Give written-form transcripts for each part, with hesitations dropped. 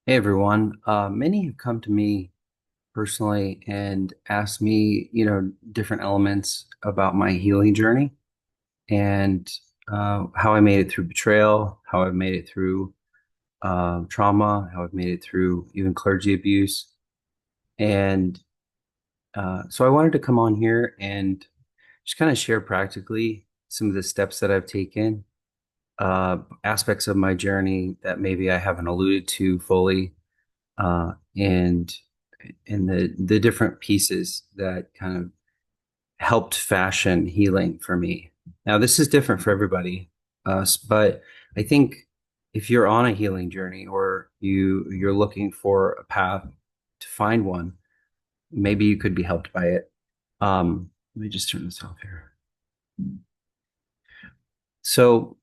Hey everyone. Many have come to me personally and asked me, different elements about my healing journey and how I made it through betrayal, how I've made it through trauma, how I've made it through even clergy abuse. And so I wanted to come on here and just kind of share practically some of the steps that I've taken, aspects of my journey that maybe I haven't alluded to fully, and the different pieces that kind of helped fashion healing for me. Now, this is different for everybody, but I think if you're on a healing journey or you're looking for a path to find one, maybe you could be helped by it. Let me just turn this off here. So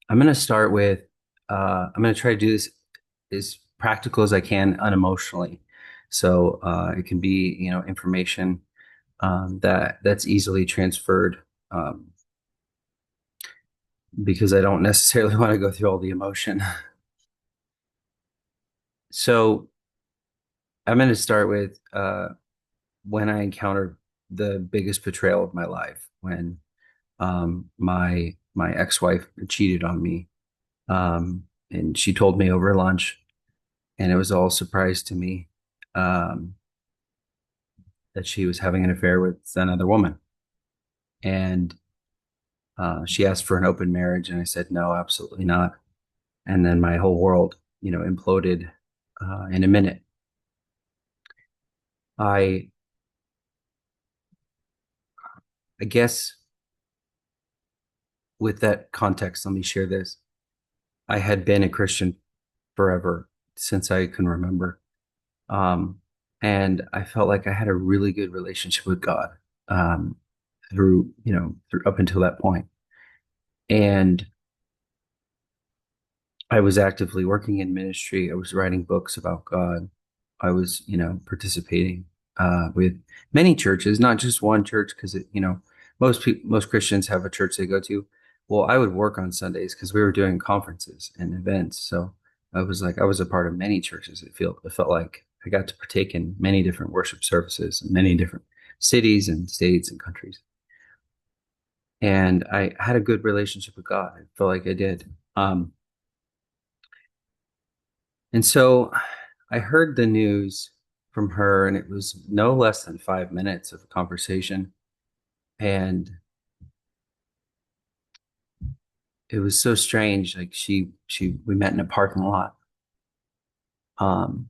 I'm going to start with I'm going to try to do this as practical as I can unemotionally. So it can be, information that's easily transferred, um, because I don't necessarily want to go through all the emotion. So I'm going to start with when I encountered the biggest betrayal of my life, when my ex-wife cheated on me, and she told me over lunch, and it was all a surprise to me, um, that she was having an affair with another woman, and she asked for an open marriage, and I said no, absolutely not. And then my whole world, imploded in a minute. I I guess with that context, let me share this. I had been a Christian forever since I can remember. Um, and I felt like I had a really good relationship with God, um, through up until that point. And I was actively working in ministry. I was writing books about God. I was, participating with many churches, not just one church, because most Christians have a church they go to. Well, I would work on Sundays because we were doing conferences and events. So I was a part of many churches. It felt like I got to partake in many different worship services in many different cities and states and countries. And I had a good relationship with God. I felt like I did. And so I heard the news from her, and it was no less than 5 minutes of conversation. And it was so strange. Like we met in a parking lot. Um,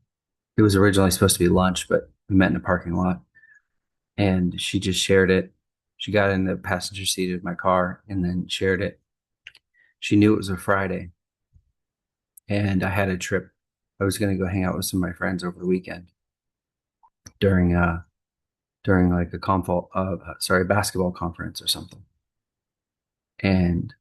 it was originally supposed to be lunch, but we met in a parking lot, and she just shared it. She got in the passenger seat of my car and then shared it. She knew it was a Friday, and I had a trip. I was going to go hang out with some of my friends over the weekend during during like a basketball conference or something. And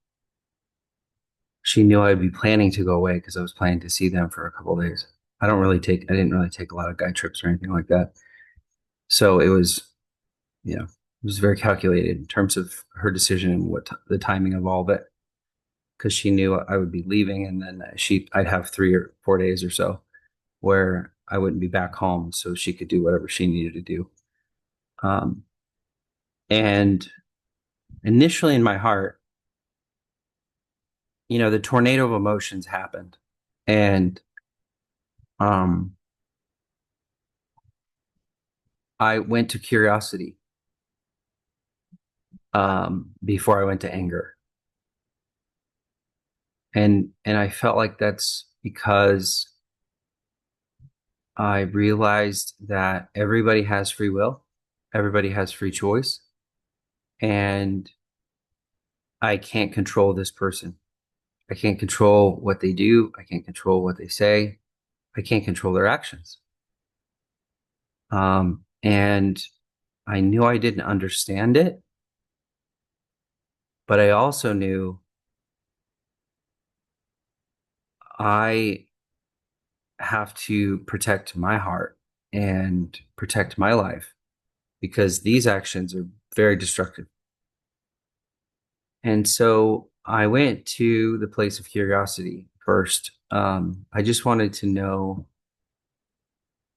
she knew I'd be planning to go away because I was planning to see them for a couple of days. I didn't really take a lot of guy trips or anything like that. So it was very calculated in terms of her decision and the timing of all of it, because she knew I would be leaving, and then I'd have 3 or 4 days or so where I wouldn't be back home, so she could do whatever she needed to do. Um, and initially in my heart, the tornado of emotions happened, and um, I went to curiosity, before I went to anger. And I felt like that's because I realized that everybody has free will, everybody has free choice, and I can't control this person. I can't control what they do. I can't control what they say. I can't control their actions. And I knew I didn't understand it, but I also knew I have to protect my heart and protect my life, because these actions are very destructive. And so I went to the place of curiosity first, I just wanted to know,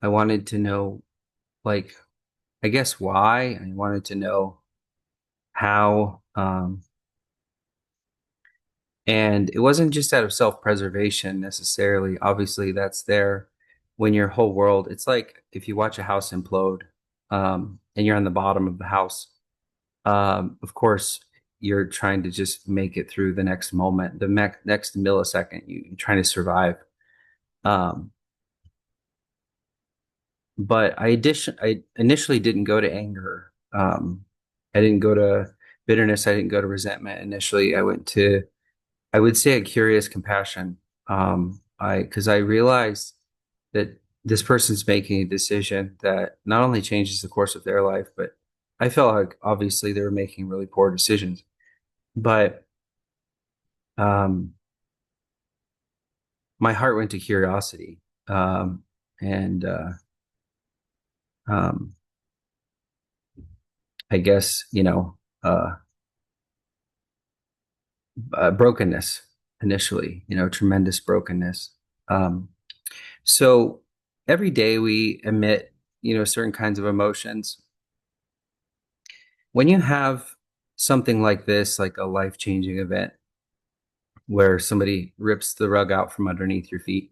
I wanted to know, like, I guess why. I wanted to know how, and it wasn't just out of self-preservation necessarily. Obviously, that's there when your whole world, it's like if you watch a house implode, and you're on the bottom of the house, of course, you're trying to just make it through the next moment, the next millisecond, you're trying to survive. Um, but I initially didn't go to anger. I didn't go to bitterness. I didn't go to resentment. Initially, I went to, I would say, a curious compassion. Because I realized that this person's making a decision that not only changes the course of their life, but I felt like obviously they were making really poor decisions. But um, my heart went to curiosity. And um, I guess, brokenness initially, tremendous brokenness. Um, so every day we emit, certain kinds of emotions. When you have something like this, like a life-changing event where somebody rips the rug out from underneath your feet,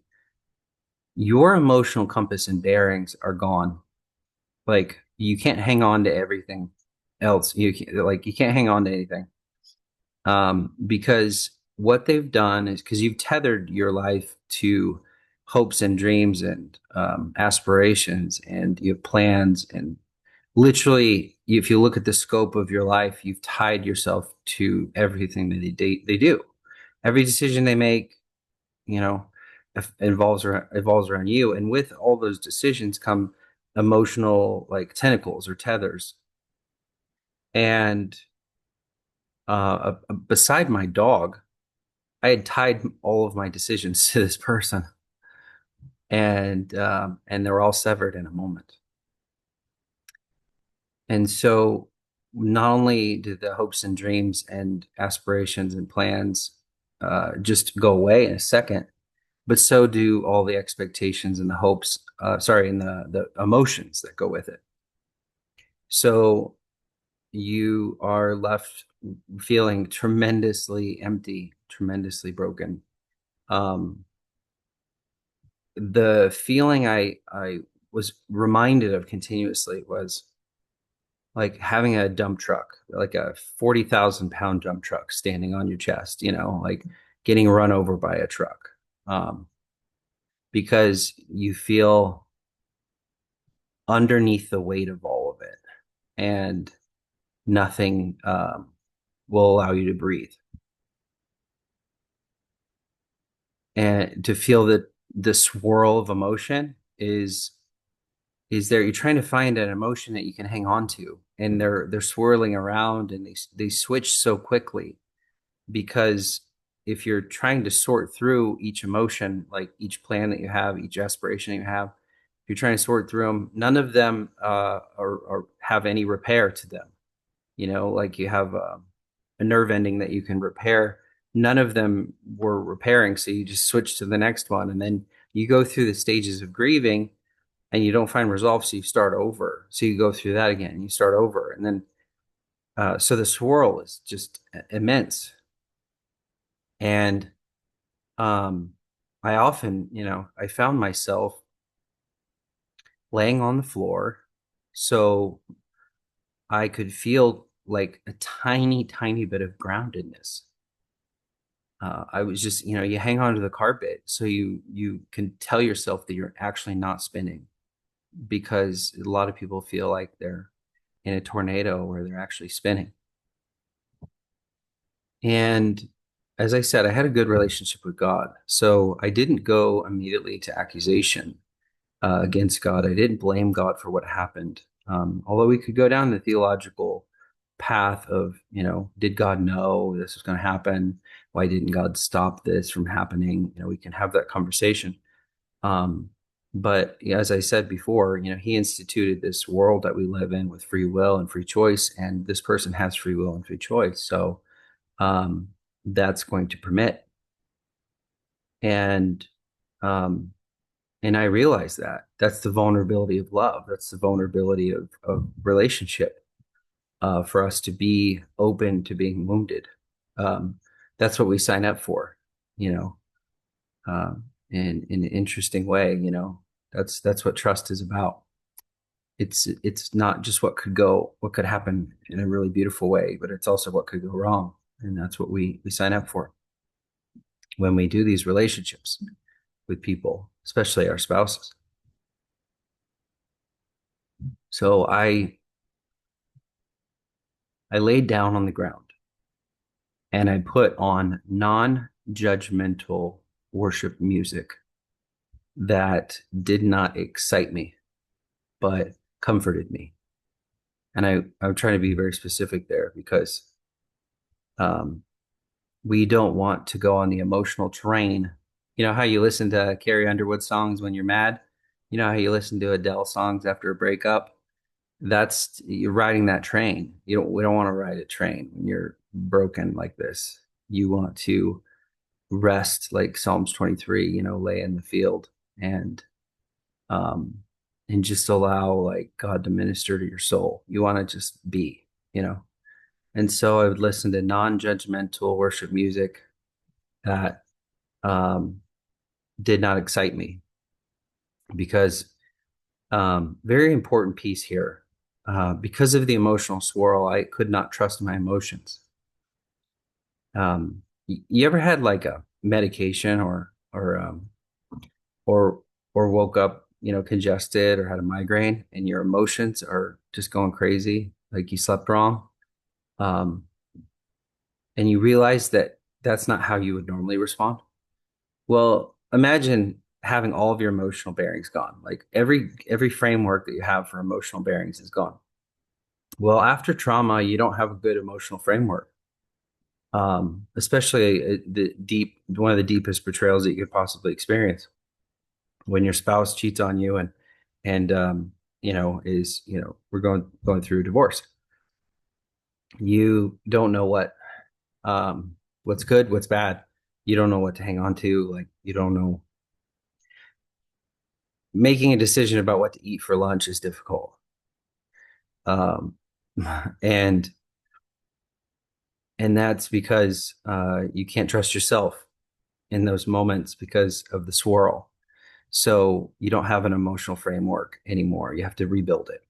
your emotional compass and bearings are gone. Like you can't hang on to everything else. You can't hang on to anything. Because what they've done is because you've tethered your life to hopes and dreams and aspirations, and you have plans, and literally, if you look at the scope of your life, you've tied yourself to everything that they do. Every decision they make, you know, evolves around you, and with all those decisions come emotional like tentacles or tethers. And beside my dog, I had tied all of my decisions to this person, and they're all severed in a moment. And so, not only did the hopes and dreams and aspirations and plans just go away in a second, but so do all the expectations and the hopes. Sorry, and the emotions that go with it. So you are left feeling tremendously empty, tremendously broken. Um, the feeling I was reminded of continuously was like having a dump truck, like a 40,000 pound dump truck standing on your chest, like getting run over by a truck. Um, because you feel underneath the weight of all of it, and nothing will allow you to breathe. And to feel that the swirl of emotion is there. You're trying to find an emotion that you can hang on to, and they're swirling around, and they switch so quickly. Because if you're trying to sort through each emotion, like each plan that you have, each aspiration that you have, if you're trying to sort through them, none of them are have any repair to them. Like you have a nerve ending that you can repair. None of them were repairing, so you just switch to the next one, and then you go through the stages of grieving, and you don't find resolve, so you start over. So you go through that again, and you start over, and then so the swirl is just immense. And um, I often, I found myself laying on the floor so I could feel like a tiny, tiny bit of groundedness. I was just, you hang on to the carpet so you can tell yourself that you're actually not spinning, because a lot of people feel like they're in a tornado where they're actually spinning. And as I said, I had a good relationship with God, so I didn't go immediately to accusation against God. I didn't blame God for what happened. Although we could go down the theological path of, did God know this was going to happen? Why didn't God stop this from happening? We can have that conversation. Um, but as I said before, he instituted this world that we live in with free will and free choice, and this person has free will and free choice. So um, that's going to permit And um, and I realized that that's the vulnerability of love. That's the vulnerability of relationship, for us to be open to being wounded. Um, that's what we sign up for, you know, in an interesting way, that's what trust is about. It's not just what could happen in a really beautiful way, but it's also what could go wrong. And that's what we sign up for when we do these relationships with people, especially our spouses. So I laid down on the ground and I put on non-judgmental worship music that did not excite me, but comforted me. And I'm trying to be very specific there because um, we don't want to go on the emotional train. You know how you listen to Carrie Underwood songs when you're mad? You know how you listen to Adele songs after a breakup? That's you're riding that train. We don't want to ride a train when you're broken like this. You want to rest like Psalms 23, lay in the field and um and just allow like God to minister to your soul. You want to just be, you know. And so I would listen to non-judgmental worship music that um did not excite me because very important piece here. Because of the emotional swirl, I could not trust my emotions. You ever had like a medication or or woke up, congested or had a migraine and your emotions are just going crazy, like you slept wrong, um, and you realize that that's not how you would normally respond? Well, imagine having all of your emotional bearings gone. Like every framework that you have for emotional bearings is gone. Well, after trauma, you don't have a good emotional framework. Especially one of the deepest betrayals that you could possibly experience when your spouse cheats on you and is we're going through a divorce. You don't know what's good, what's bad. You don't know what to hang on to. Like you don't know. Making a decision about what to eat for lunch is difficult. Um, and and that's because you can't trust yourself in those moments because of the swirl. So you don't have an emotional framework anymore. You have to rebuild it.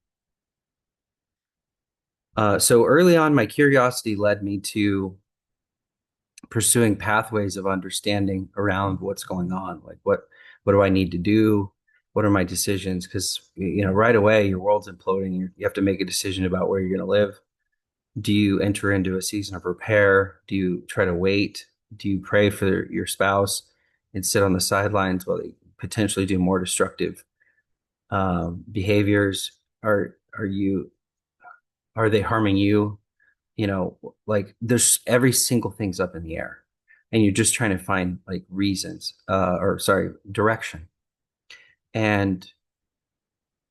So early on, my curiosity led me to pursuing pathways of understanding around what's going on. Like what do I need to do? What are my decisions? Because right away your world's imploding. You have to make a decision about where you're going to live. Do you enter into a season of repair? Do you try to wait? Do you pray for your spouse and sit on the sidelines while they potentially do more destructive behaviors? Are they harming you? Like there's every single thing's up in the air, and you're just trying to find like reasons, or sorry, direction. And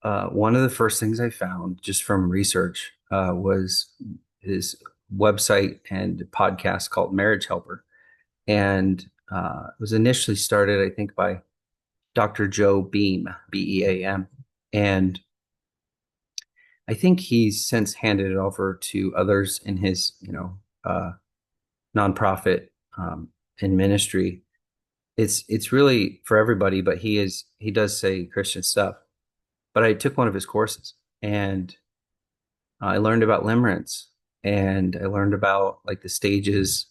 one of the first things I found just from research was this website and podcast called Marriage Helper, and it was initially started, I think, by Dr. Joe Beam, Beam, and I think he's since handed it over to others in his, nonprofit in ministry. It's really for everybody, but he does say Christian stuff. But I took one of his courses and I learned about limerence and I learned about like the stages,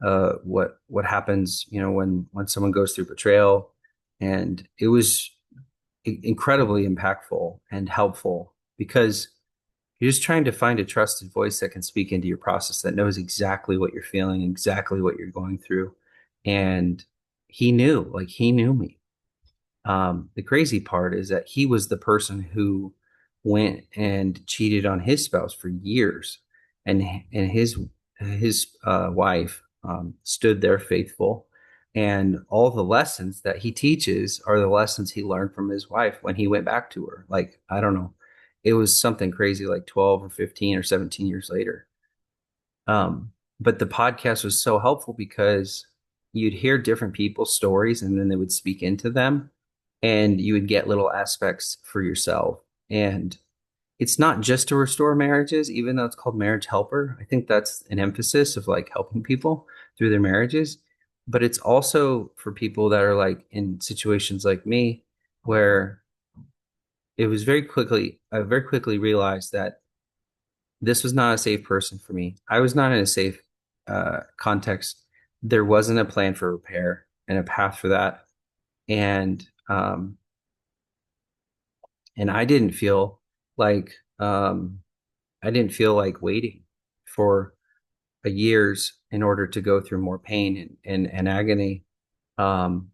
what happens, when someone goes through betrayal, and it was incredibly impactful and helpful because you're just trying to find a trusted voice that can speak into your process, that knows exactly what you're feeling, exactly what you're going through. And he knew me. The crazy part is that he was the person who went and cheated on his spouse for years, and his wife stood there faithful, and all the lessons that he teaches are the lessons he learned from his wife when he went back to her. Like I don't know, it was something crazy, like 12 or 15 or 17 years later. But the podcast was so helpful because you'd hear different people's stories and then they would speak into them and you would get little aspects for yourself. And it's not just to restore marriages, even though it's called marriage helper. I think that's an emphasis of like helping people through their marriages. But it's also for people that are like in situations like me, where I very quickly realized that this was not a safe person for me. I was not in a safe context. There wasn't a plan for repair and a path for that. And and like um, I didn't feel like waiting for years in order to go through more pain and agony. Um,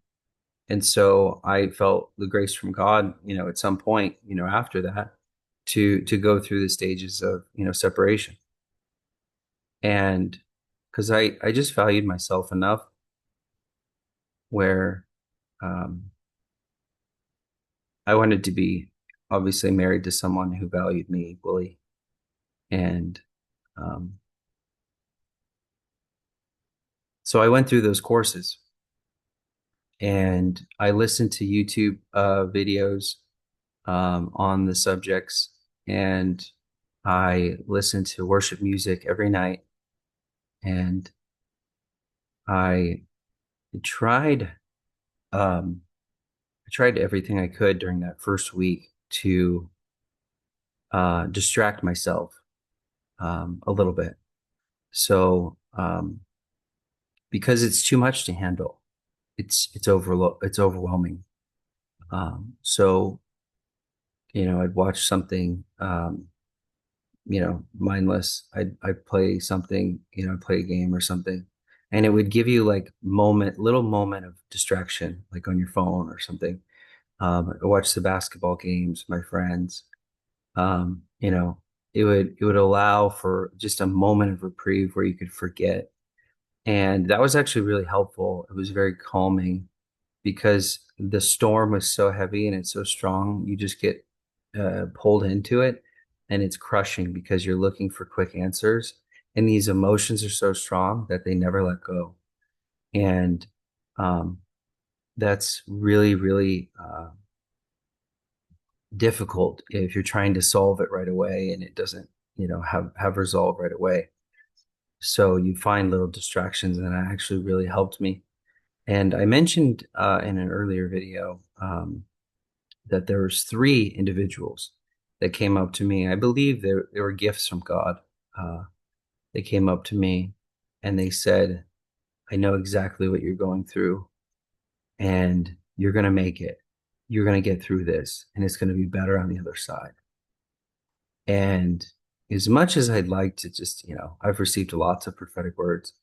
and so I felt the grace from God, at some point, after that, to go through the stages of, separation. And because I just valued myself enough where um, I wanted to be obviously married to someone who valued me equally. And um, so I went through those courses and I listened to YouTube videos on the subjects, and I listened to worship music every night, and I tried um, I tried everything I could during that first week to distract myself a little bit. So because it's too much to handle, it's overwhelming. So I'd watch something mindless. I'd play something, play a game or something, and it would give you like little moment of distraction, like on your phone or something. I watch the basketball games, with my friends. Um, you know, it would allow for just a moment of reprieve where you could forget, and that was actually really helpful. It was very calming because the storm was so heavy and it's so strong. You just get pulled into it, and it's crushing because you're looking for quick answers. And these emotions are so strong that they never let go. And um, that's really, really difficult if you're trying to solve it right away and it doesn't, have resolve right away. So you find little distractions, and that actually really helped me. And I mentioned in an earlier video that there was three individuals that came up to me. I believe they were gifts from God. Uh, they came up to me and they said, I know exactly what you're going through, and you're going to make it. You're going to get through this, and it's going to be better on the other side. And as much as I'd like to just, I've received lots of prophetic words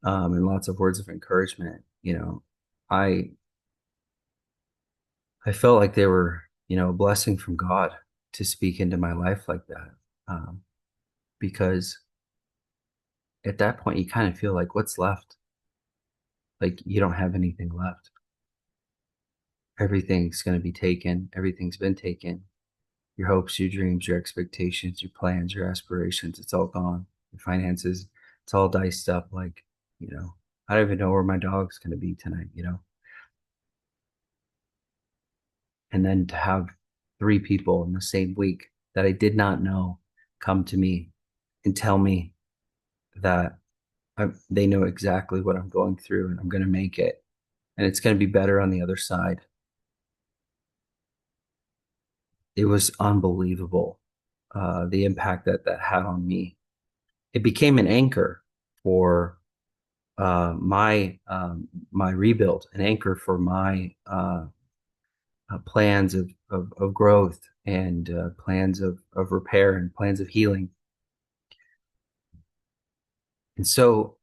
and lots of words of encouragement. I I felt like they were, a blessing from God to speak into my life like that. Um, because at that point, you kind of feel like, what's left? Like you don't have anything left. Everything's going to be taken. Everything's been taken. Your hopes, your dreams, your expectations, your plans, your aspirations, it's all gone. Your finances, it's all diced up. Like, I don't even know where my dog's going to be tonight. And then to have three people in the same week that I did not know come to me and tell me that they know exactly what I'm going through and I'm going to make it and it's going to be better on the other side. It was unbelievable, the impact that that had on me. It became an anchor for my rebuild, an anchor for my plans of growth and plans of repair and plans of healing. And so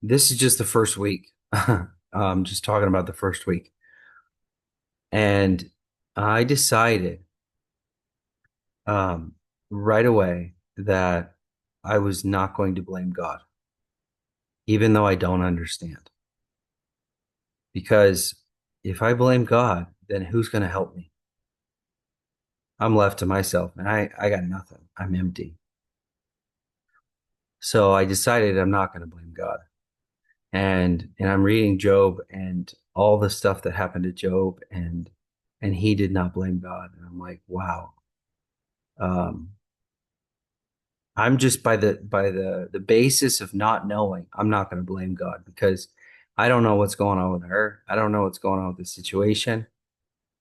this is just the first week. Just talking about the first week. And I decided um, right away that I was not going to blame God, even though I don't understand. Because if I blame God, then who's going to help me? I'm left to myself and I got nothing. I'm empty. So I decided I'm not going to blame God. And I'm reading Job and all the stuff that happened to Job, and he did not blame God. And I'm like, wow. Um, I'm just by the basis of not knowing, I'm not going to blame God because I don't know what's going on with her. I don't know what's going on with the situation.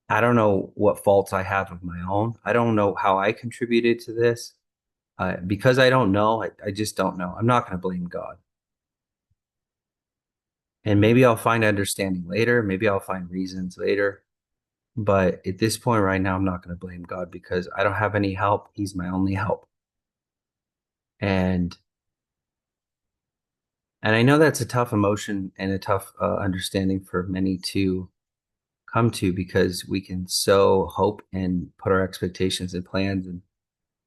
I don't know what faults I have of my own. I don't know how I contributed to this. Because I don't know, I just don't know. I'm not going to blame God. And maybe I'll find understanding later. Maybe I'll find reasons later. But at this point right now, I'm not going to blame God because I don't have any help. He's my only help. And and I know that's a tough emotion and a tough understanding for many to come to because we can so hope and put our expectations and plans and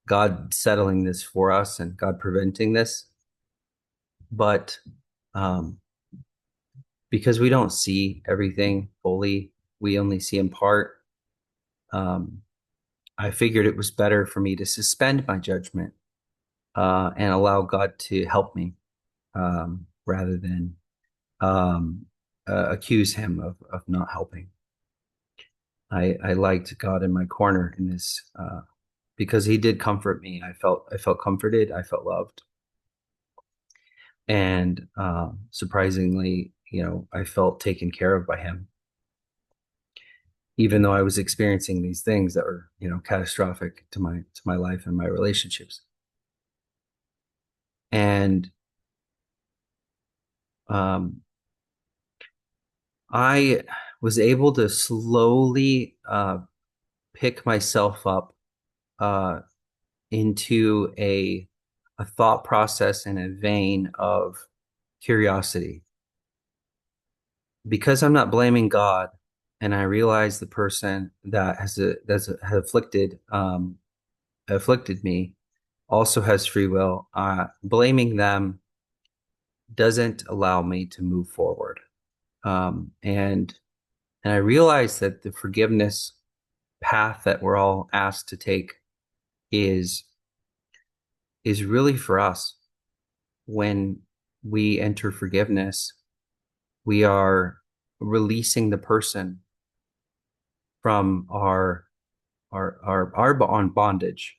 God settling this for us and God preventing this. But um, because we don't see everything fully, we only see in part. Um, I figured it was better for me to suspend my judgment and allow God to help me rather than um, accuse him of not helping. I liked God in my corner in this because he did comfort me. I felt comforted. I felt loved, and surprisingly, I felt taken care of by him, even though I was experiencing these things that were catastrophic to my life and my relationships. And um, I was able to slowly pick myself up uh, into a thought process and a vein of curiosity because I'm not blaming God, and I realize the person that has afflicted me also has free will. Blaming them doesn't allow me to move forward. And I realize that the forgiveness path that we're all asked to take is is really for us. When we enter forgiveness, we are releasing the person from our on bondage.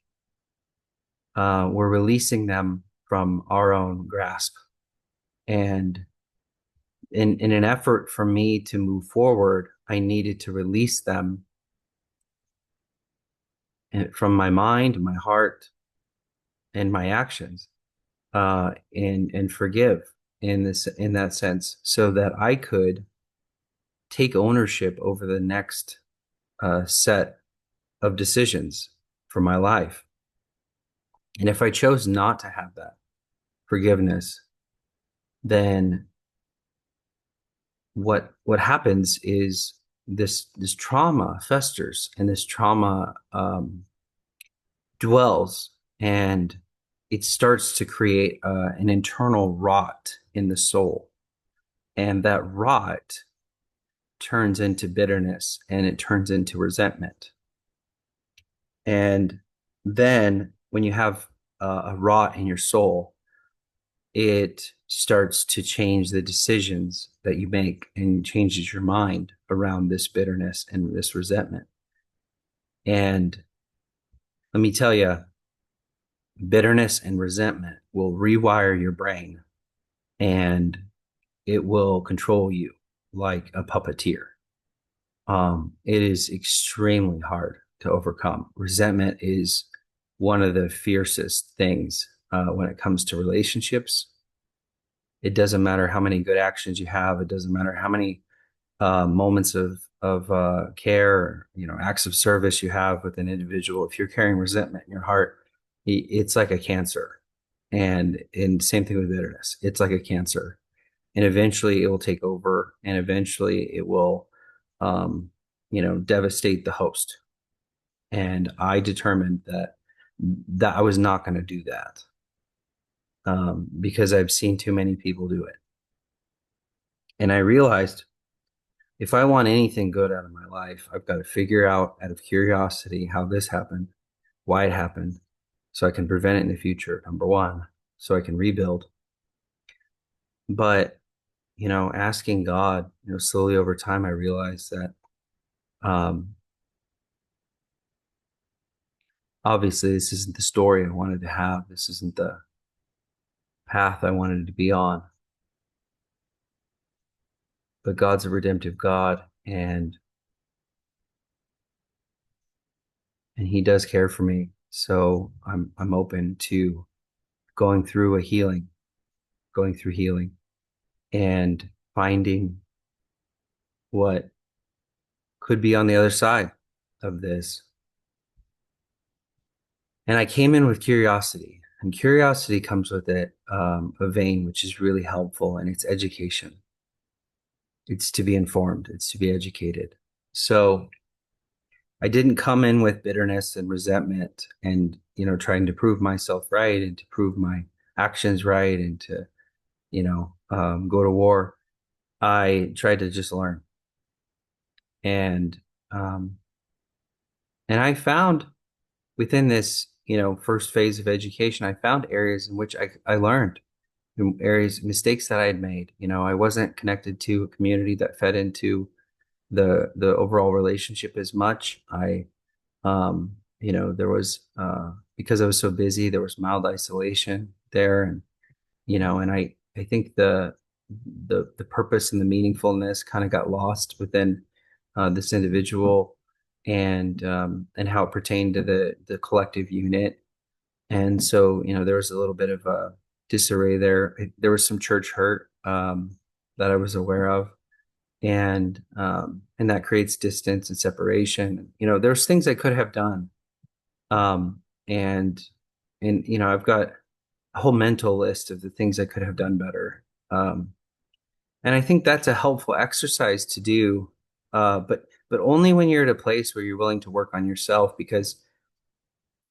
We're releasing them from our own grasp. And in an effort for me to move forward, I needed to release them from my mind, my heart, and my actions, and forgive in that sense, so that I could take ownership over the next set of decisions for my life. And if I chose not to have that forgiveness, then what happens is this trauma festers and this trauma dwells, and it starts to create an internal rot in the soul, and that rot turns into bitterness and it turns into resentment. And then when you have a rot in your soul, it starts to change the decisions that you make and changes your mind around this bitterness and this resentment. And let me tell you, bitterness and resentment will rewire your brain and it will control you like a puppeteer. It is extremely hard to overcome. Resentment is one of the fiercest things when it comes to relationships. It doesn't matter how many good actions you have. It doesn't matter how many moments of care, acts of service you have with an individual. If you're carrying resentment in your heart, it's like a cancer. And same thing with bitterness. It's like a cancer, and eventually it will take over, and eventually it will, devastate the host. And I determined that I was not going to do that because I've seen too many people do it. And I realized if I want anything good out of my life, I've got to figure out out of curiosity how this happened, why it happened, so I can prevent it in the future, number one, so I can rebuild. But asking God, slowly over time, I realized that um, obviously this isn't the story I wanted to have. This isn't the path I wanted to be on. But God's a redemptive God, and He does care for me. So I'm open to going through going through healing, and finding what could be on the other side of this. And I came in with curiosity, and curiosity comes with it a vein which is really helpful, and it's education. It's to be informed, it's to be educated. So I didn't come in with bitterness and resentment and, trying to prove myself right and to prove my actions right and to, go to war. I tried to just learn. And, um, and I found within this, first phase of education, I found areas in which I learned areas, mistakes that I had made. I wasn't connected to a community that fed into the overall relationship as much. There was because I was so busy, there was mild isolation there, and I think the purpose and the meaningfulness kind of got lost within this individual, and how it pertained to the collective unit. And so, there was a little bit of a disarray there. There was some church hurt that I was aware of, and that creates distance and separation. There's things I could have done, um, and I've got a whole mental list of the things I could have done better. And I think that's a helpful exercise to do, but only when you're at a place where you're willing to work on yourself, because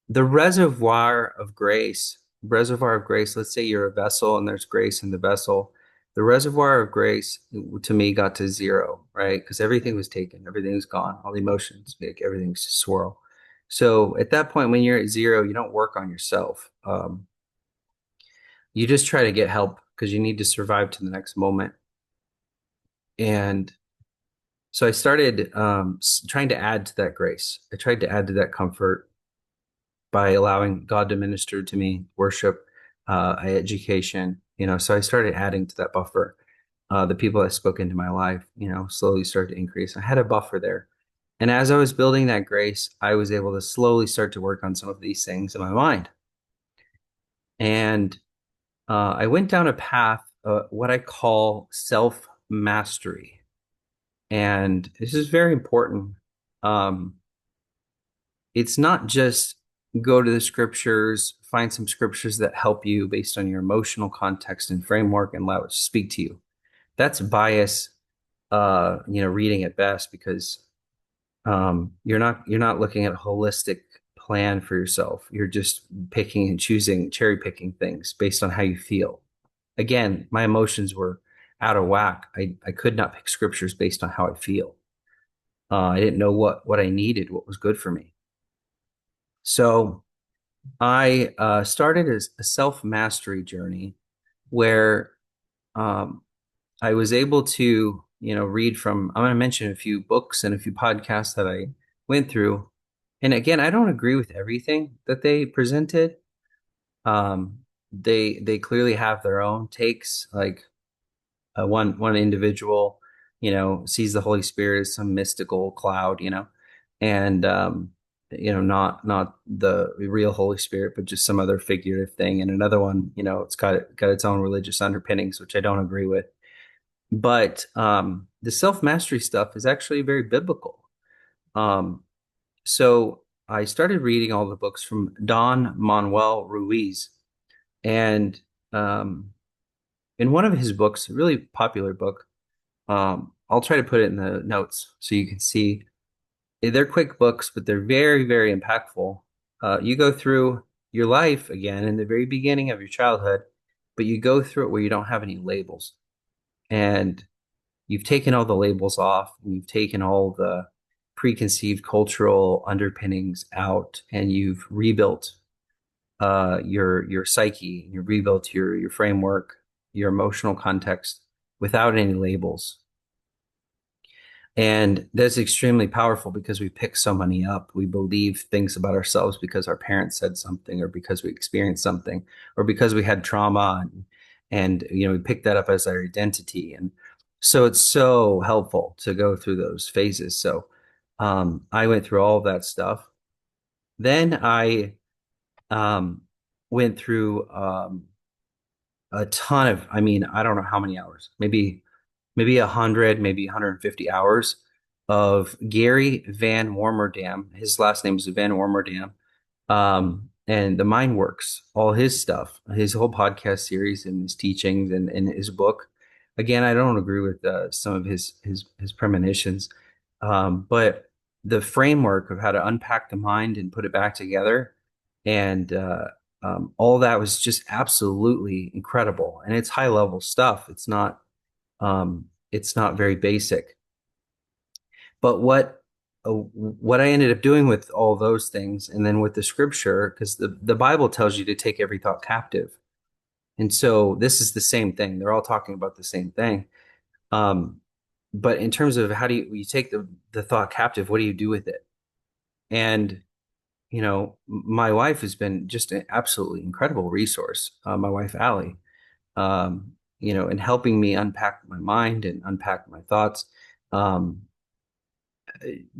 the reservoir of grace, let's say you're a vessel and there's grace in the vessel. The reservoir of grace to me got to zero, right? Because everything was taken, everything was gone, all the emotions, like everything's just swirl. So at that point, when you're at zero, you don't work on yourself. You just try to get help because you need to survive to the next moment. And so I started trying to add to that grace. I tried to add to that comfort by allowing God to minister to me, worship, education. So I started adding to that buffer. The people that spoke into my life, slowly started to increase. I had a buffer there. And as I was building that grace, I was able to slowly start to work on some of these things in my mind. And I went down a path, what I call self mastery. And this is very important. Um, it's not just go to the scriptures, find some scriptures that help you based on your emotional context and framework and allow it to speak to you. That's bias, reading at best, because you're not looking at a holistic plan for yourself. You're just picking and choosing, cherry picking things based on how you feel. Again, my emotions were out of whack. I could not pick scriptures based on how I feel. I didn't know what I needed, what was good for me. So I started as a self-mastery journey where um, I was able to, read from, I'm going to mention a few books and a few podcasts that I went through. And again, I don't agree with everything that they presented. They clearly have their own takes. Like one individual, sees the Holy Spirit as some mystical cloud, and not the real Holy Spirit, but just some other figurative thing. And another one, it's got its own religious underpinnings, which I don't agree with. But the self-mastery stuff is actually very biblical. Um, so I started reading all the books from Don Manuel Ruiz, and um, in one of his books, a really popular book, I'll try to put it in the notes so you can see. They're quick books, but they're very, very impactful. You go through your life again in the very beginning of your childhood, but you go through it where you don't have any labels. And you've taken all the labels off, and you've taken all the preconceived cultural underpinnings out, and you've rebuilt your psyche, you've rebuilt your framework, your emotional context, without any labels. And that's extremely powerful because we pick so many up. We believe things about ourselves because our parents said something, or because we experienced something, or because we had trauma, and we pick that up as our identity. And so it's so helpful to go through those phases. So I went through all of that stuff. Then I um, went through a ton of, I mean, I don't know how many hours, maybe 100, maybe 150 hours of Gary Van Warmerdam. His last name is Van Warmerdam. And the Mind Works, all his stuff, his whole podcast series and his teachings and his book. Again, I don't agree with some of his premonitions, but the framework of how to unpack the mind and put it back together, and all that was just absolutely incredible. And it's high level stuff. It's not very basic. But what I ended up doing with all those things, and then with the scripture, because the Bible tells you to take every thought captive. And so this is the same thing. They're all talking about the same thing. Um, but in terms of how do you take the thought captive, what do you do with it? And my wife has been just an absolutely incredible resource. My wife, Allie, in helping me unpack my mind and unpack my thoughts. Um,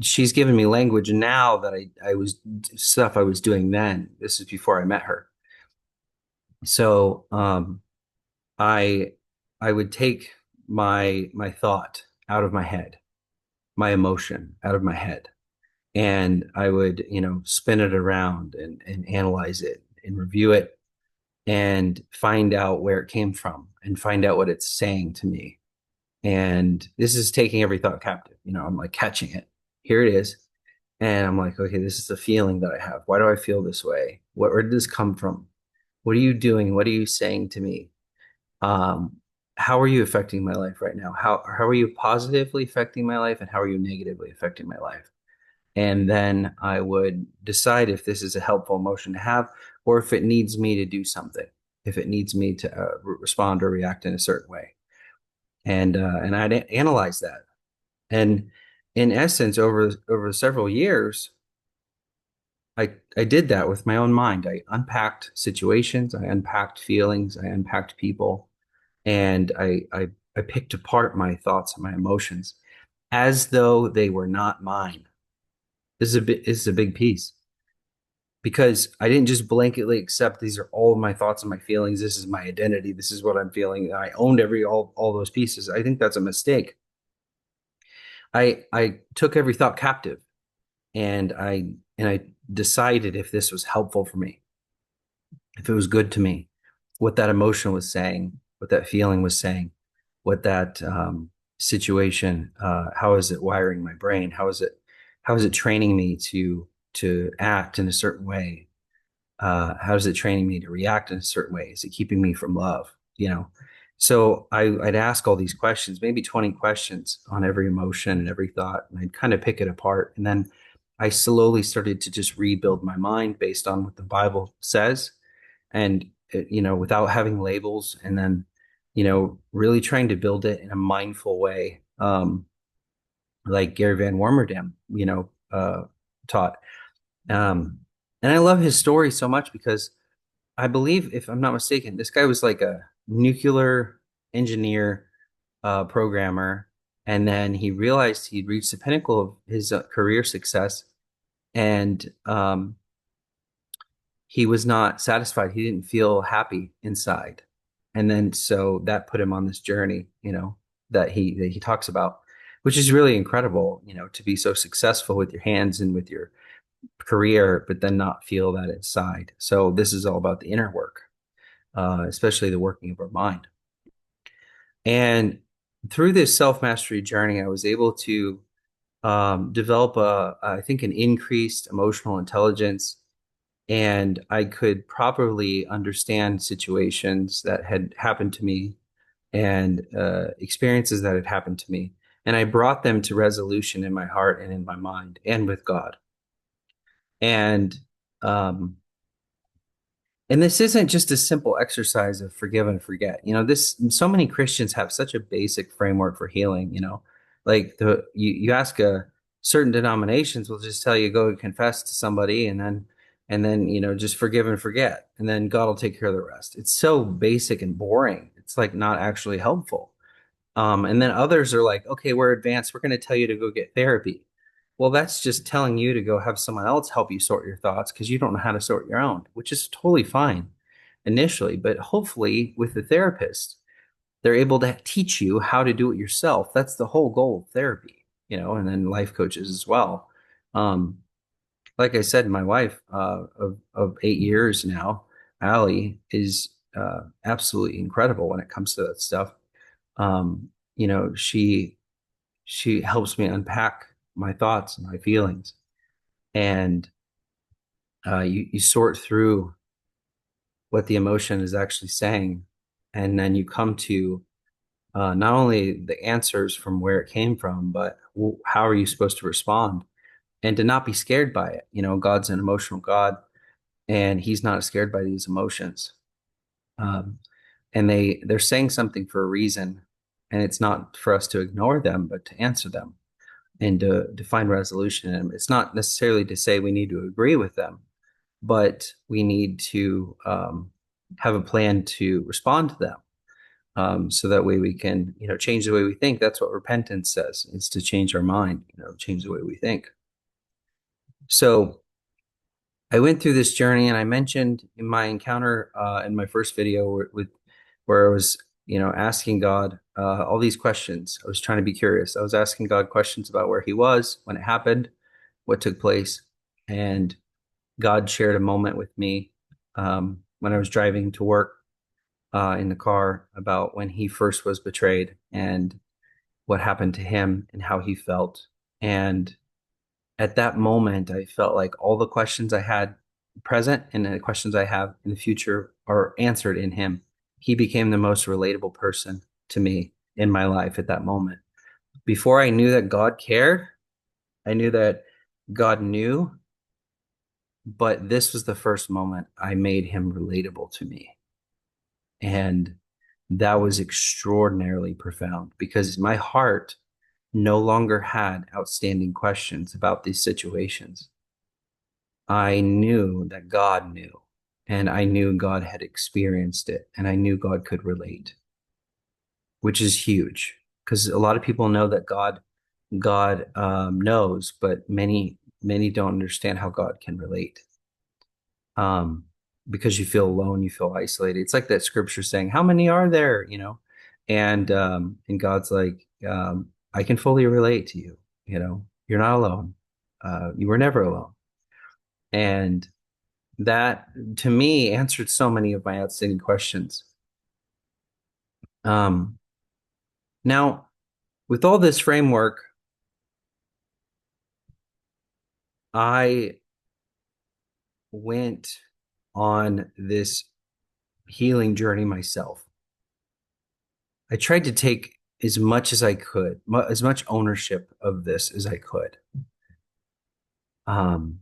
she's given me language now that I was stuff I was doing then. This is before I met her. So I I would take my thought out of my head, my emotion out of my head, and I would, spin it around and analyze it and review it and find out where it came from and find out what it's saying to me. And this is taking every thought captive. I'm like catching it. Here it is. And I'm like, okay, this is the feeling that I have. Why do I feel this way? Where did this come from? What are you doing? What are you saying to me? Um, how are you affecting my life right now? How are you positively affecting my life, and how are you negatively affecting my life? And then I would decide if this is a helpful emotion to have, or if it needs me to do something, if it needs me to respond or react in a certain way. And I'd analyze that. And in essence, over several years, I did that with my own mind. I unpacked situations, I unpacked feelings, I unpacked people, and I picked apart my thoughts and my emotions as though they were not mine. This is a big piece, because I didn't just blanketly accept these are all of my thoughts and my feelings. This is my identity. This is what I'm feeling. I owned all those pieces. I think that's a mistake. I took every thought captive, and I decided if this was helpful for me, if it was good to me, what that emotion was saying, what that feeling was saying, what that situation, how is it wiring my brain? How is it training me to act in a certain way? How is it training me to react in a certain way? Is it keeping me from love? So I'd ask all these questions, maybe 20 questions on every emotion and every thought, and I'd kind of pick it apart. And then I slowly started to just rebuild my mind based on what the Bible says, and without having labels, and then really trying to build it in a mindful way, like Gary Van Warmerdam taught. Um, and I love his story so much because I believe, if I'm not mistaken, this guy was like a nuclear engineer, programmer, and then he realized he'd reached the pinnacle of his career success, and he was not satisfied. He didn't feel happy inside. And then so that put him on this journey, that he talks about, which is really incredible, to be so successful with your hands and with your career, but then not feel that inside. So this is all about the inner work, especially the working of our mind. And through this self-mastery journey, I was able to develop I think, an increased emotional intelligence, and I could properly understand situations that had happened to me, and experiences that had happened to me. And I brought them to resolution in my heart and in my mind and with God. And um, And this isn't just a simple exercise of forgive and forget. So many Christians have such a basic framework for healing, like you ask certain denominations will just tell you go confess to somebody and then just forgive and forget and then God will take care of the rest. It's so basic and boring. It's like not actually helpful. And then others are like, okay, we're advanced. We're going to tell you to go get therapy. Well, that's just telling you to go have someone else help you sort your thoughts because you don't know how to sort your own, which is totally fine initially. But hopefully, with the therapist, they're able to teach you how to do it yourself. That's the whole goal of therapy, and then life coaches as well. Um, like I said, my wife of 8 years now, Allie, is absolutely incredible when it comes to that stuff. Um, she helps me unpack my thoughts and my feelings, and you sort through what the emotion is actually saying, and then you come to not only the answers from where it came from, but how are you supposed to respond, and to not be scared by it. God's an emotional God, and He's not scared by these emotions. Um, and they're saying something for a reason, and it's not for us to ignore them, but to answer them and to find resolution in them. It's not necessarily to say we need to agree with them, but we need to have a plan to respond to them. So that way we can, change the way we think. That's what repentance says. It's to change our mind, change the way we think. So I went through this journey, and I mentioned in my encounter in my first video where I was, asking God all these questions. I was trying to be curious. I was asking God questions about where He was when it happened, what took place, and God shared a moment with me when I was driving to work in the car about when he first was betrayed and what happened to him and how he felt. And at that moment, I felt like all the questions I had present and the questions I have in the future are answered in him. He became the most relatable person to me in my life at that moment. Before I knew that God cared, I knew that God knew, but this was the first moment I made him relatable to me. And that was extraordinarily profound because my heart no longer had outstanding questions about these situations. I knew that God knew, and I knew God had experienced it, and I knew God could relate, which is huge because a lot of people know that God knows, but many don't understand how God can relate. Um, because you feel alone, you feel isolated. It's like that scripture saying, "How many are there?" And God's like, "I can fully relate to you. You're not alone. You were never alone." And that, to me, answered so many of my outstanding questions. Um, Now, with all this framework, I went on this healing journey myself. I tried to take as much as I could, as much ownership of this as I could. Um,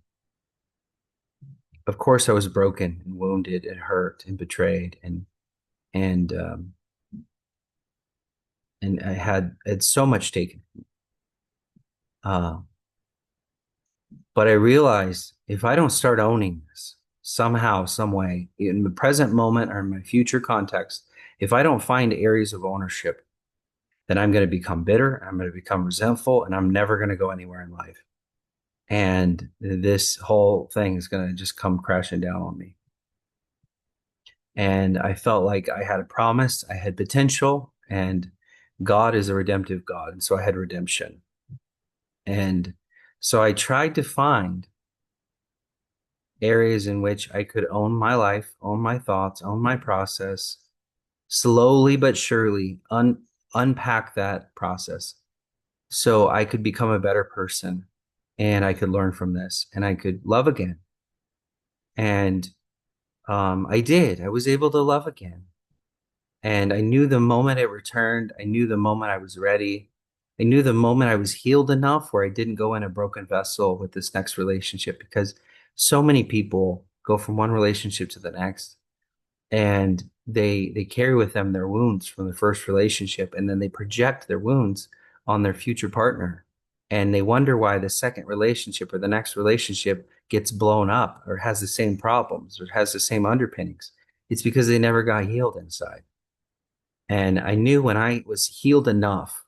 of course, I was broken and wounded and hurt and betrayed, and um, and I had so much taken. Uh, but I realized if I don't start owning this somehow, some way, in the present moment or in my future context, if I don't find areas of ownership, then I'm going to become bitter, I'm going to become resentful, and I'm never going to go anywhere in life. And this whole thing is going to just come crashing down on me. And I felt like I had a promise, I had potential, and God is a redemptive God. And so I had redemption. And so I tried to find areas in which I could own my life, own my thoughts, own my process, slowly but surely unpack that process so I could become a better person and I could learn from this and I could love again. And I did. I was able to love again. And I knew the moment it returned, I knew the moment I was ready. I knew the moment I was healed enough where I didn't go in a broken vessel with this next relationship because so many people go from one relationship to the next, and they carry with them their wounds from the first relationship, and then they project their wounds on their future partner, and they wonder why the second relationship or the next relationship gets blown up or has the same problems or has the same underpinnings. It's because they never got healed inside. And I knew when I was healed enough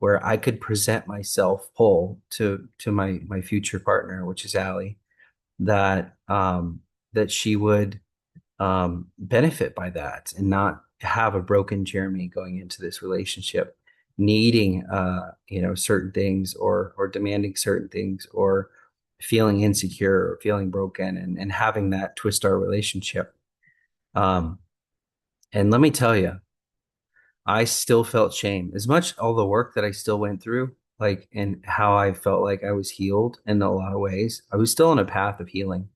where I could present myself whole to my future partner, which is Allie, that that she would benefit by that and not have a broken Jeremy going into this relationship, needing certain things or demanding certain things or feeling insecure or feeling broken and having that twist our relationship. Um, and let me tell you, I still felt shame as much all the work that I still went through, like and how I felt like I was healed in a lot of ways. I was still on a path of healing,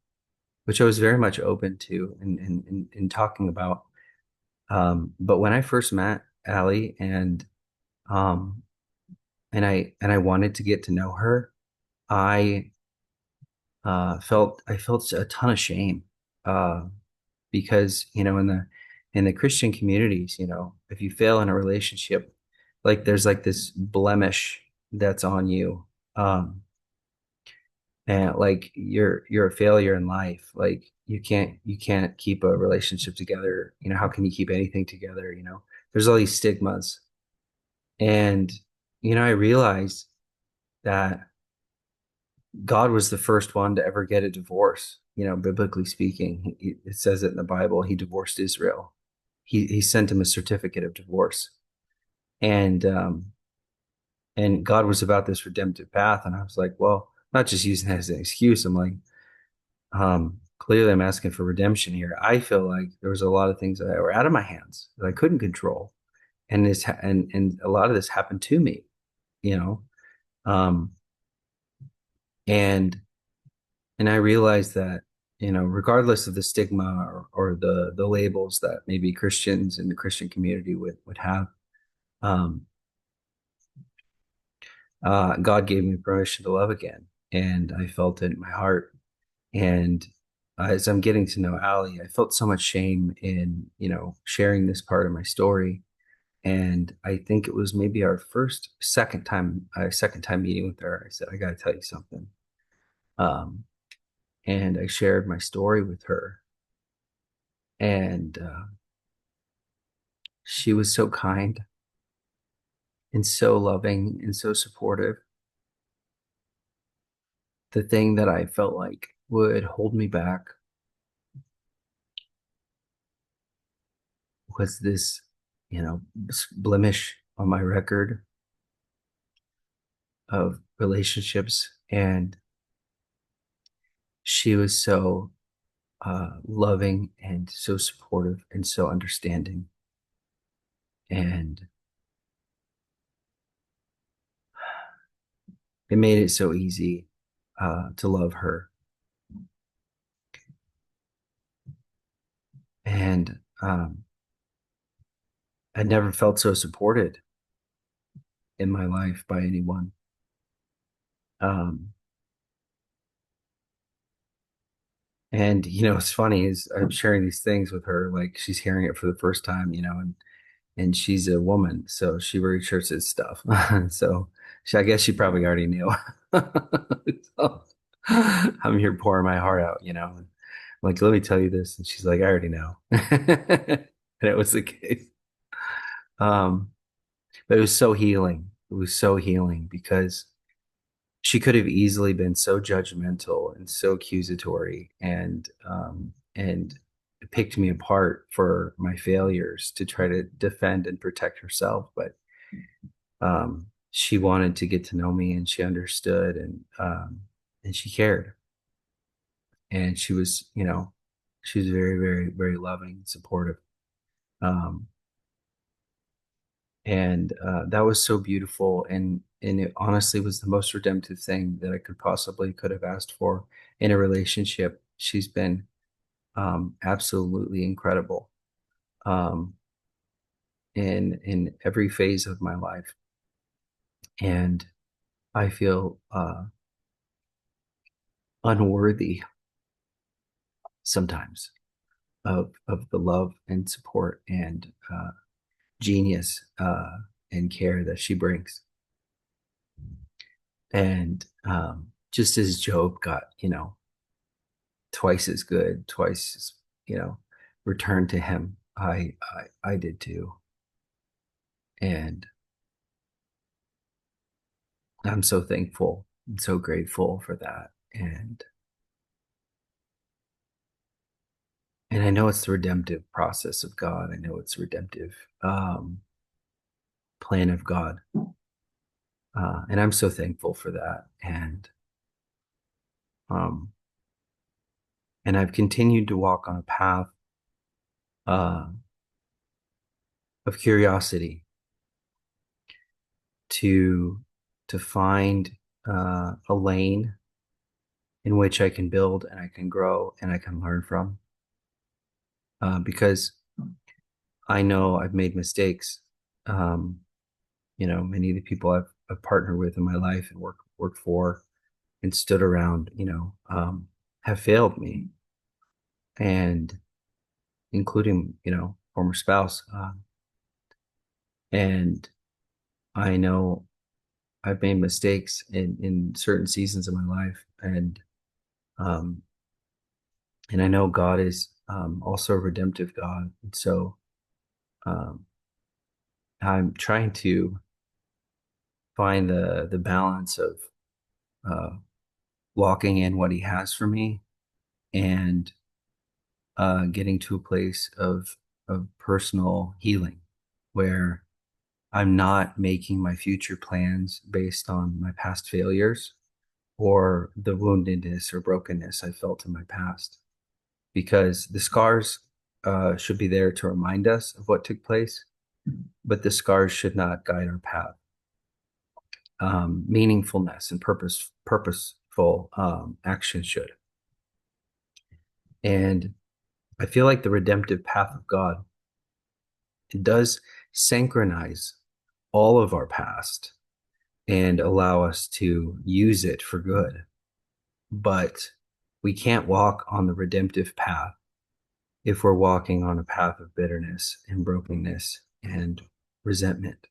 which I was very much open to and talking about. But when I first met Allie um and I wanted to get to know her, I I felt a ton of shame. Because, in the Christian communities, if you fail in a relationship, like there's like this blemish that's on you. Um, and like you're a failure in life. Like you can't keep a relationship together. How can you keep anything together? There's all these stigmas. And, I realized that God was the first one to ever get a divorce. Biblically speaking, it says it in the Bible. He divorced Israel. He sent him a certificate of divorce, and God was about this redemptive path. And I was like, well, not just using that as an excuse. I'm like, clearly, I'm asking for redemption here. I feel like there was a lot of things that were out of my hands that I couldn't control, and and a lot of this happened to me. You know, um, and And I realized that, regardless of the stigma or the labels that maybe Christians in the Christian community would have, um, God gave me permission to love again, and I felt it in my heart. And as I'm getting to know Allie, I felt so much shame in, sharing this part of my story. And I think it was maybe our second time meeting with her. I said, I got to tell you something. Um, and I shared my story with her. And she was so kind and so loving and so supportive. The thing that I felt like would hold me back was this, blemish on my record of relationships. And she was so loving and so supportive and so understanding. And it made it so easy to love her. And I never felt so supported in my life by anyone. Um, and it's funny is I'm sharing these things with her, like she's hearing it for the first time, and she's a woman, so she researches stuff. So I guess she probably already knew. So, I'm here pouring my heart out, and like, let me tell you this, and she's like, I already know. And it was the case. Um, but it was so healing. It was so healing because she could have easily been so judgmental and so accusatory and picked me apart for my failures to try to defend and protect herself. But she wanted to get to know me and she understood and she cared. And she was very, very, very loving and supportive. Um, and that was so beautiful and it honestly was the most redemptive thing that I could have asked for in a relationship. She's been absolutely incredible um, in every phase of my life, and I feel unworthy sometimes of the love and support and genius and care that she brings. And just as Job got, twice as good, twice as, returned to him, I did too. And I'm so thankful and so grateful for that. And I know it's the redemptive process of God. I know it's the redemptive plan of God. And I'm so thankful for that. Um, and I've continued to walk on a path uh, of curiosity to find a lane in which I can build and I can grow and I can learn from. Because I know I've made mistakes. Um, many of the people I've partnered with in my life and worked for and stood around, have failed me, and including, former spouse. And I know I've made mistakes in certain seasons of my life, um, and I know God is also a redemptive God. And so um, I'm trying to find the balance of uh, walking in what He has for me and getting to a place of personal healing where I'm not making my future plans based on my past failures or the woundedness or brokenness I felt in my past, because the scars should be there to remind us of what took place, but the scars should not guide our path. Meaningfulness and purposeful action should. And I feel like the redemptive path of God, it does synchronize all of our past and allow us to use it for good. But we can't walk on the redemptive path if we're walking on a path of bitterness and brokenness and resentment.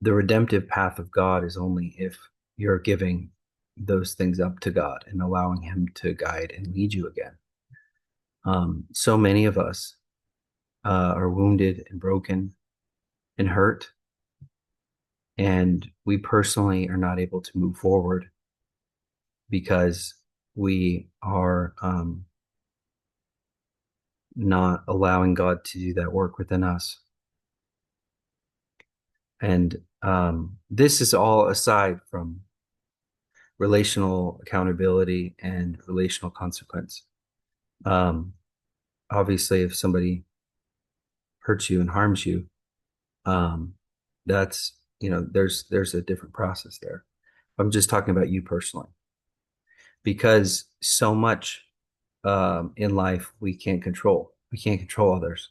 The redemptive path of God is only if you're giving those things up to God and allowing Him to guide and lead you again. So many of us are wounded and broken and hurt, and we personally are not able to move forward because we are not allowing God to do that work within us. And this is all aside from relational accountability and relational consequence. Um, Obviously, if somebody hurts you and harms you, um, that's, there's a different process there. I'm just talking about you personally, because so much in life we can't control. We can't control others.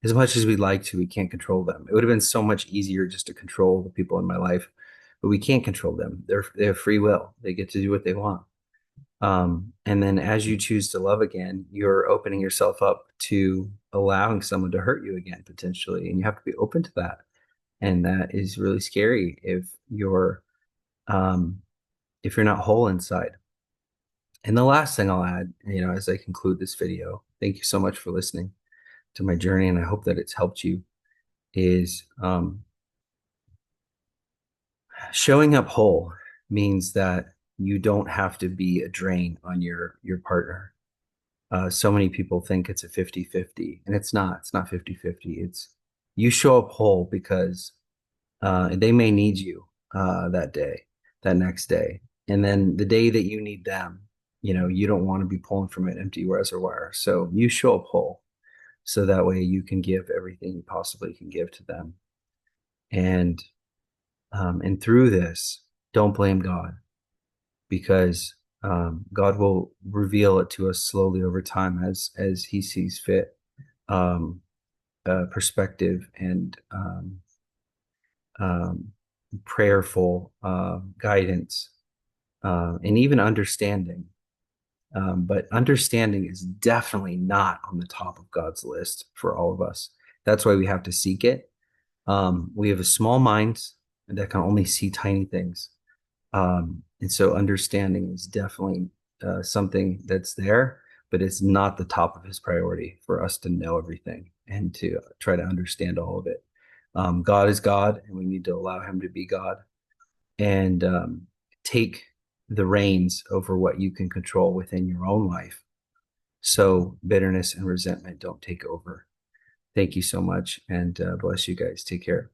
As much as we'd like to, we can't control them. It would have been so much easier just to control the people in my life, but we can't control them. They have free will. They get to do what they want. And then as you choose to love again, you're opening yourself up to allowing someone to hurt you again, potentially. And you have to be open to that. And that is really scary um, if you're not whole inside. And the last thing I'll add, as I conclude this video, thank you so much for listening to my journey, and I hope that it's helped you, is showing up whole means that you don't have to be a drain on your partner. So many people think it's a 50-50, and it's not. It's not 50-50. It's you show up whole because they may need you that day, that next day. And then the day that you need them, you don't want to be pulling from an empty reservoir. So you show up whole. So that way you can give everything you possibly can give to them. And through this, don't blame God, because God will reveal it to us slowly over time as He sees fit. Perspective and um, prayerful guidance and even understanding But understanding is definitely not on the top of God's list for all of us. That's why we have to seek it. We have a small mind that can only see tiny things. And so understanding is definitely something that's there, but it's not the top of his priority for us to know everything and to try to understand all of it. God is God, and we need to allow him to be God and take the reins over what you can control within your own life. So bitterness and resentment don't take over. Thank you so much, and bless you guys. Take care.